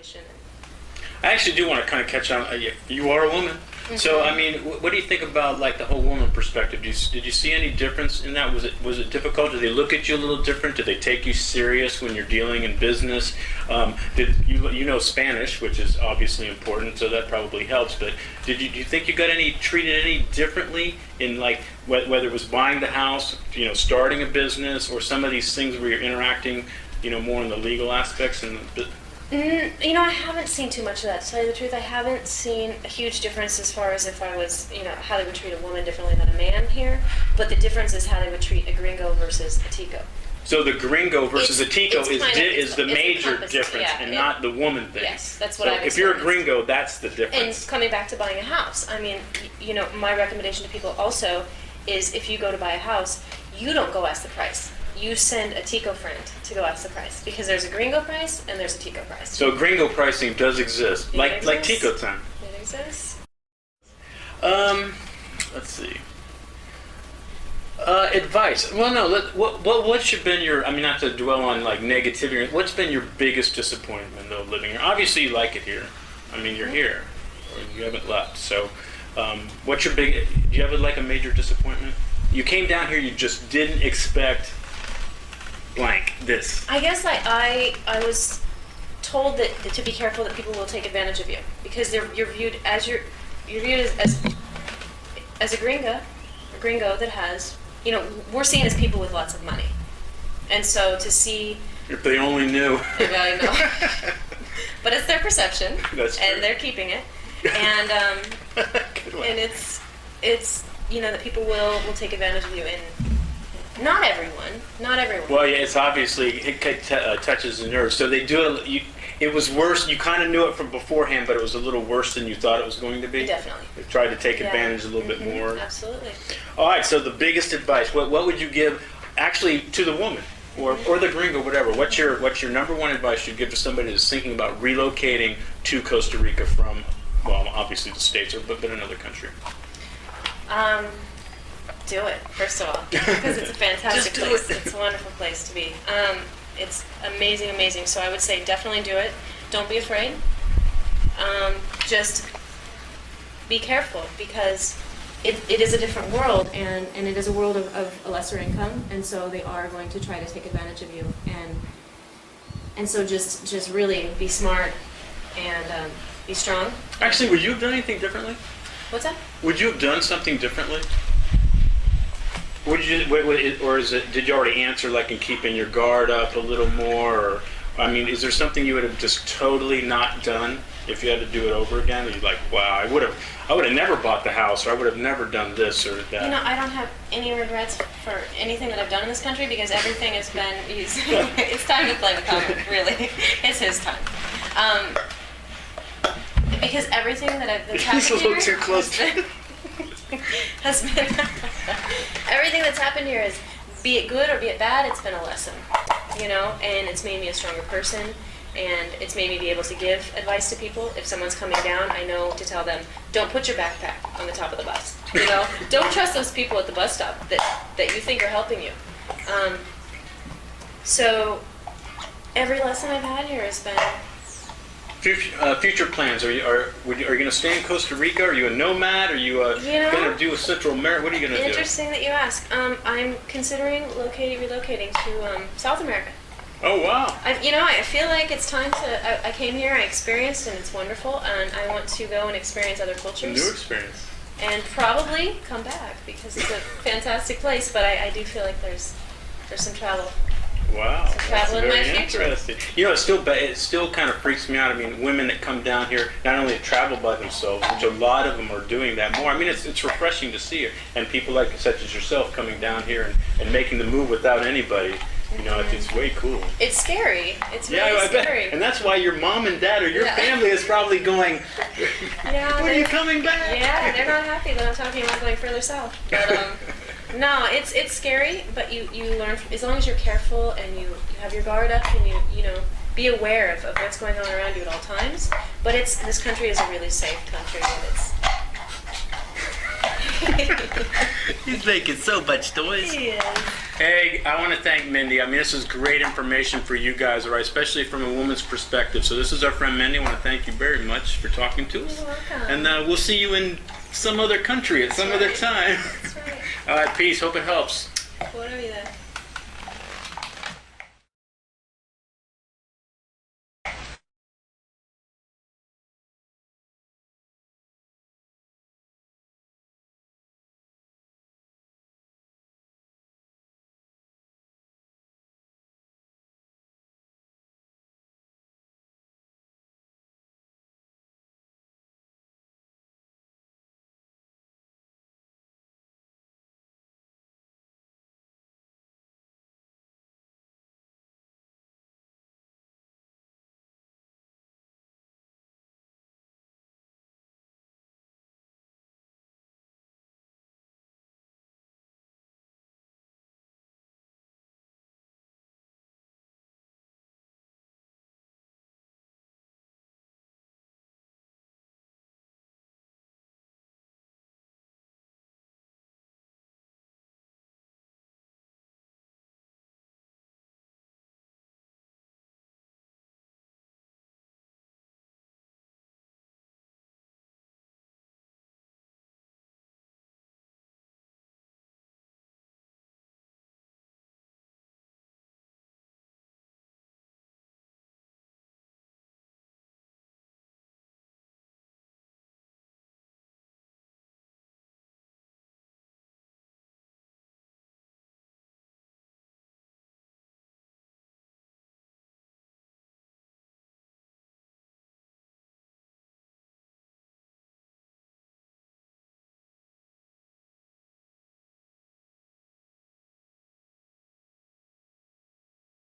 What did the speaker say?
situation. I actually do want to kind of catch on. You are a woman. Mm-hmm. So, I mean, what do you think about like the whole woman perspective? Did you see any difference in that? Was it difficult? Did they look at you a little different? Did they take you serious when you're dealing in business? Did you know Spanish, which is obviously important, so that probably helps. But do you think you got treated any differently in like whether it was buying the house, starting a business, or some of these things where you're interacting, more in the legal aspects and I haven't seen too much of that. To tell you the truth, I haven't seen a huge difference as far as if I was, how they would treat a woman differently than a man here. But the difference is how they would treat a gringo versus a tico. So the gringo versus a tico is the major difference, and not the woman thing. Yes, that's what I've experienced. If you're a gringo, that's the difference. And coming back to buying a house, I mean, my recommendation to people also is if you go to buy a house, you don't go ask the price. You send a tico friend to go ask the price, because there's a gringo price and there's a tico price. So gringo pricing does exist, like tico time. It exists. Let's see. Advice. Well, no. What's been your? I mean, not to dwell on like negativity. What's been your biggest disappointment though living here? Obviously, you like it here. I mean, you're here, or you haven't left. So, what's your big? Do you have like a major disappointment? You came down here. You just didn't expect blank this. I guess I was told that to be careful that people will take advantage of you, because you're viewed as as a gringo that has, we're seen as people with lots of money, and so to see if they only knew. Maybe I know, but it's their perception. That's true. And they're keeping it, and and it's that people will take advantage of you, and not everyone. Well, yeah, it's obviously it touches the nerves. So they do it. It was worse. You kind of knew it from beforehand, but it was a little worse than you thought it was going to be. Definitely. They tried to take advantage a little bit more. Absolutely. All right. So the biggest advice. What would you give, actually, to the woman or the gringo, whatever? What's your number one advice you'd give to somebody who's thinking about relocating to Costa Rica from, well, obviously the States, but another country? Do it, first of all, because it's a fantastic place. It's a wonderful place to be. It's amazing. So I would say definitely do it. Don't be afraid. Just be careful, because it is a different world, and it is a world of a lesser income, and so they are going to try to take advantage of you. And so just really be smart and be strong. Actually, would you have done anything differently? What's that? Would you have done something differently? Did you already answer like in keeping your guard up a little more? Or, I mean, is there something you would have just totally not done if you had to do it over again? Or you're like, wow, I would have never bought the house, or I would have never done this or that. I don't have any regrets for anything that I've done in this country, because everything has been used. It's time to play with him, really. It's his time. Because everything that's happened here... He's a little too close to has been everything that's happened here is, be it good or be it bad, it's been a lesson, and it's made me a stronger person, and it's made me be able to give advice to people. If someone's coming down, I know to tell them, don't put your backpack on the top of the bus. Don't trust those people at the bus stop that you think are helping you. So every lesson I've had here has been. Future plans. Are you going to stay in Costa Rica? Are you a nomad? Are you going to do a Central America? What are you going to do? Interesting that you ask. I'm considering relocating to South America. Oh wow! I feel like it's time to. I came here, I experienced, and it's wonderful, and I want to go and experience other cultures. New experience. And probably come back, because it's a fantastic place. But I do feel like there's some travel. Wow, that's very interesting. It still kind of freaks me out. I mean, women that come down here not only travel by themselves, which a lot of them are doing that more. I mean, it's refreshing to see it, and people such as yourself coming down here and making the move without anybody. It's way cool. It's scary. It's really scary. And that's why your mom and dad or your family is probably going, when are you coming back? Yeah, they're not happy that I'm talking about going further south. But no, it's scary, but you learn, as long as you're careful and you have your guard up and you be aware of what's going on around you at all times. But this country is a really safe country, and it's... He's making so much noise. He is. Hey, I want to thank Mindy. I mean, this is great information for you guys, all right, especially from a woman's perspective. So this is our friend Mindy. I want to thank you very much for talking to us. You're welcome. And we'll see you in some other country at some other time. That's right. All right, peace. Hope it helps. Pura vida.